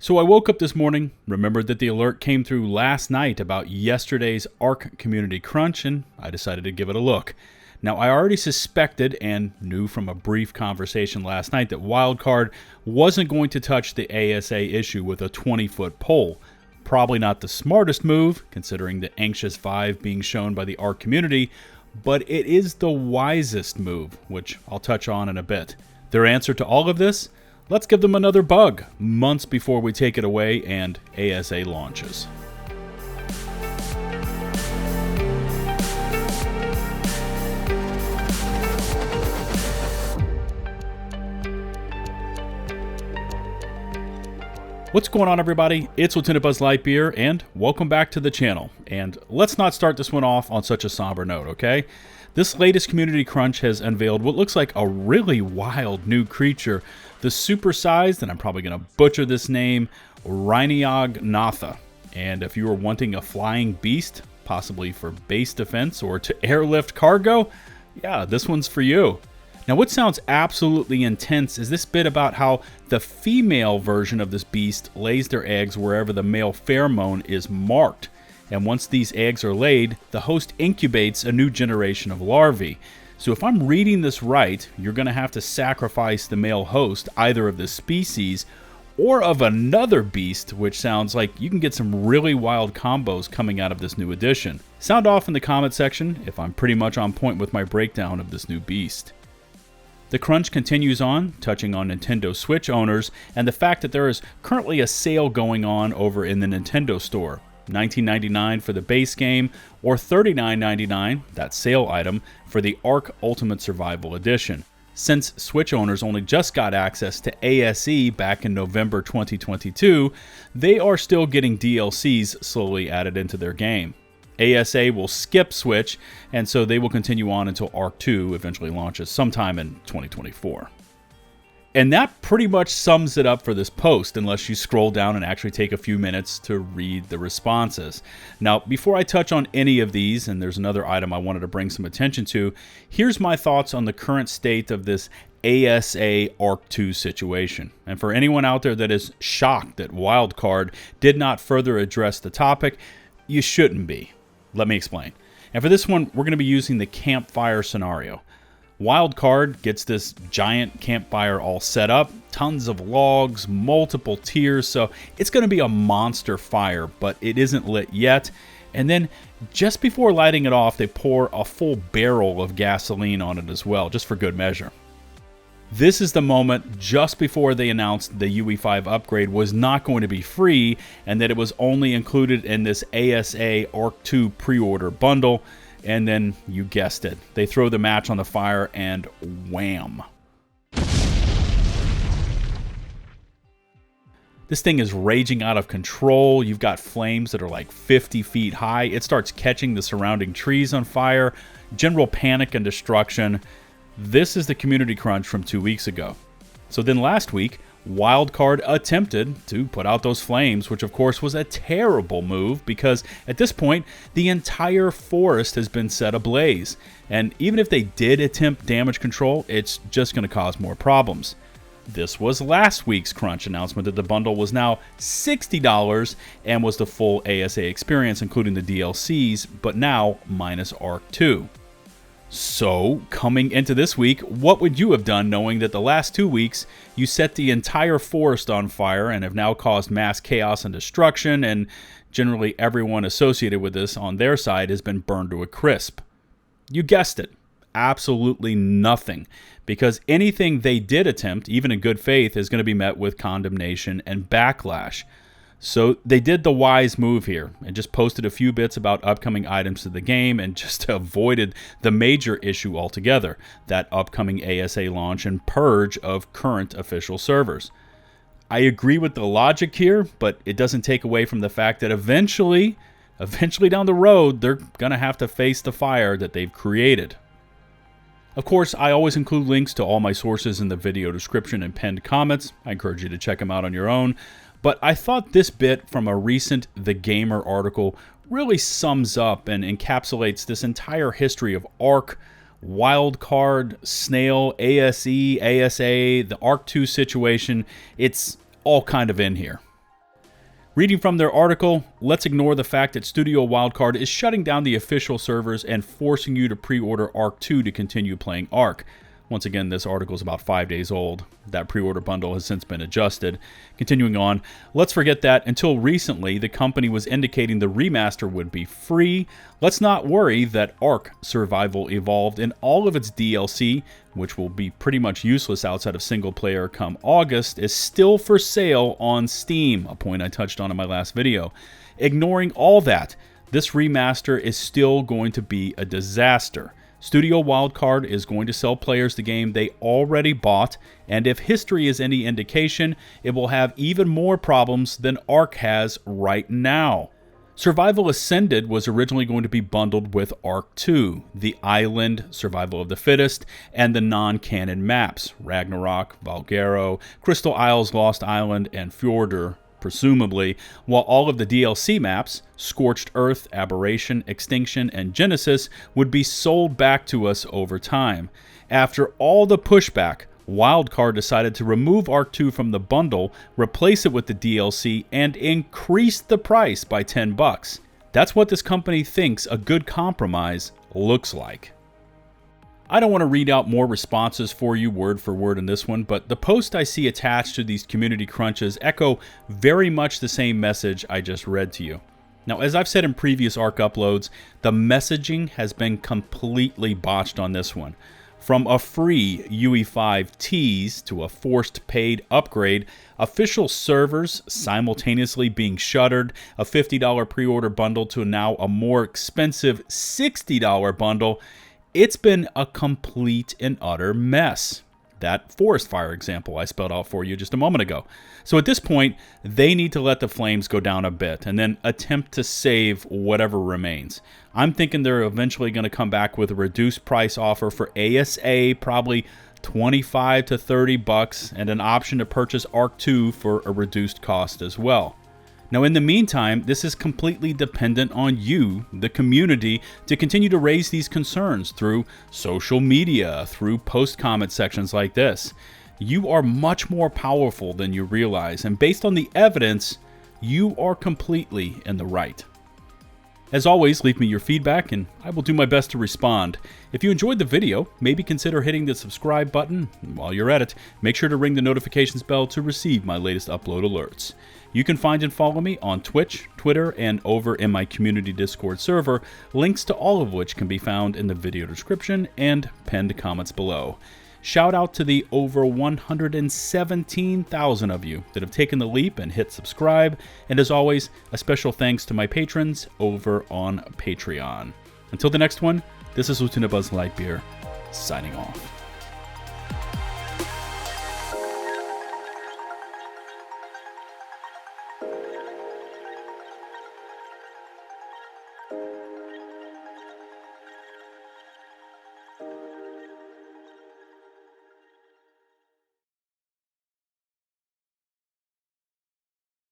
So I woke up this morning, remembered that the alert came through last night about yesterday's Ark Community Crunch, and I decided to give it a look. Now, I already suspected and knew from a brief conversation last night that Wildcard wasn't going to touch the ASA issue with a 20-foot pole. Probably not the smartest move, considering the anxious vibe being shown by the Ark community, but it is the wisest move, which I'll touch on in a bit. Their answer to all of this? Let's give them another bug, months before we take it away and ASA launches. What's going on, everybody? It's LtBuzzLitebeer, and welcome back to the channel. And let's not start this one off on such a somber note, okay? This latest Community Crunch has unveiled what looks like a really wild new creature, the supersized, and I'm probably going to butcher this name, Rhyniog. And if you were wanting a flying beast, possibly for base defense or to airlift cargo, yeah, this one's for you. Now, what sounds absolutely intense is this bit about how the female version of this beast lays their eggs wherever the male pheromone is marked. And once these eggs are laid, the host incubates a new generation of larvae. So if I'm reading this right, you're going to have to sacrifice the male host, either of this species or of another beast, which sounds like you can get some really wild combos coming out of this new edition. Sound off in the comment section if I'm pretty much on point with my breakdown of this new beast. The crunch continues on, touching on Nintendo Switch owners and the fact that there is currently a sale going on over in the Nintendo Store. $19.99 for the base game, or $39.99, that sale item, for the Ark Ultimate Survival Edition. Since Switch owners only just got access to ASE back in November 2022, they are still getting DLCs slowly added into their game. ASA will skip Switch, and so they will continue on until Ark 2 eventually launches sometime in 2024. And that pretty much sums it up for this post, unless you scroll down and actually take a few minutes to read the responses. Now, before I touch on any of these, and there's another item I wanted to bring some attention to, here's my thoughts on the current state of this ASA Ark 2 situation. And for anyone out there that is shocked that Wildcard did not further address the topic, you shouldn't be. Let me explain. And for this one, we're going to be using the Campfire scenario. Wildcard gets this giant campfire all set up, tons of logs, multiple tiers, so it's going to be a monster fire, but it isn't lit yet. And then just before lighting it off, they pour a full barrel of gasoline on it as well, just for good measure. This is the moment just before they announced the UE5 upgrade was not going to be free and that it was only included in this ASA Ark 2 pre-order bundle. And then, you guessed it, they throw the match on the fire and wham. This thing is raging out of control. You've got flames that are like 50 feet high. It starts catching the surrounding trees on fire. General panic and destruction. This is the Community Crunch from 2 weeks ago. So then last week, Wildcard attempted to put out those flames, which of course was a terrible move because at this point, the entire forest has been set ablaze. And even if they did attempt damage control, it's just going to cause more problems. This was last week's crunch announcement that the bundle was now $60 and was the full ASA experience, including the DLCs, but now minus Ark 2. So, coming into this week, what would you have done knowing that the last 2 weeks you set the entire forest on fire and have now caused mass chaos and destruction, and generally everyone associated with this on their side has been burned to a crisp? You guessed it, absolutely nothing, because anything they did attempt, even in good faith, is going to be met with condemnation and backlash. So they did the wise move here and just posted a few bits about upcoming items to the game and just avoided the major issue altogether, that upcoming ASA launch and purge of current official servers. I agree with the logic here, but it doesn't take away from the fact that eventually down the road, they're going to have to face the fire that they've created. Of course, I always include links to all my sources in the video description and pinned comments. I encourage you to check them out on your own. But I thought this bit from a recent The Gamer article really sums up and encapsulates this entire history of Ark, Wildcard, Snail, ASE, ASA, the Ark 2 situation. It's all kind of in here. Reading from their article, let's ignore the fact that Studio Wildcard is shutting down the official servers and forcing you to pre-order Ark 2 to continue playing Ark. Once again, this article is about 5 days old. That pre-order bundle has since been adjusted. Continuing on, let's forget that until recently, the company was indicating the remaster would be free. Let's not worry that Ark Survival Evolved and all of its DLC, which will be pretty much useless outside of single player come August, is still for sale on Steam, a point I touched on in my last video. Ignoring all that, this remaster is still going to be a disaster. Studio Wildcard is going to sell players the game they already bought, and if history is any indication, it will have even more problems than Ark has right now. Survival Ascended was originally going to be bundled with Ark 2, the Island, Survival of the Fittest, and the non-canon maps, Ragnarok, Valgero, Crystal Isles, Lost Island, and Fjordur, presumably, while all of the DLC maps, Scorched Earth, Aberration, Extinction, and Genesis, would be sold back to us over time. After all the pushback, Wildcard decided to remove Ark 2 from the bundle, replace it with the DLC, and increase the price by $10. That's what this company thinks a good compromise looks like. I don't want to read out more responses for you word for word in this one, but the posts I see attached to these community crunches echo very much the same message I just read to you. Now, as I've said in previous Ark uploads, the messaging has been completely botched on this one. From a free UE5 tease to a forced paid upgrade, official servers simultaneously being shuttered, a $50 pre-order bundle to now a more expensive $60 bundle, it's been a complete and utter mess. That forest fire example I spelled out for you just a moment ago. So at this point, they need to let the flames go down a bit and then attempt to save whatever remains. I'm thinking they're eventually going to come back with a reduced price offer for ASA, probably $25 to $30, and an option to purchase Ark 2 for a reduced cost as well. Now, in the meantime, this is completely dependent on you, the community, to continue to raise these concerns through social media, through post-comment sections like this. You are much more powerful than you realize, and based on the evidence, you are completely in the right. As always, leave me your feedback, and I will do my best to respond. If you enjoyed the video, maybe consider hitting the subscribe button. While you're at it, make sure to ring the notifications bell to receive my latest upload alerts. You can find and follow me on Twitch, Twitter, and over in my community Discord server, links to all of which can be found in the video description and pinned comments below. Shout out to the over 117,000 of you that have taken the leap and hit subscribe, and as always, a special thanks to my patrons over on Patreon. Until the next one, this is LtBuzzLitebeer, signing off.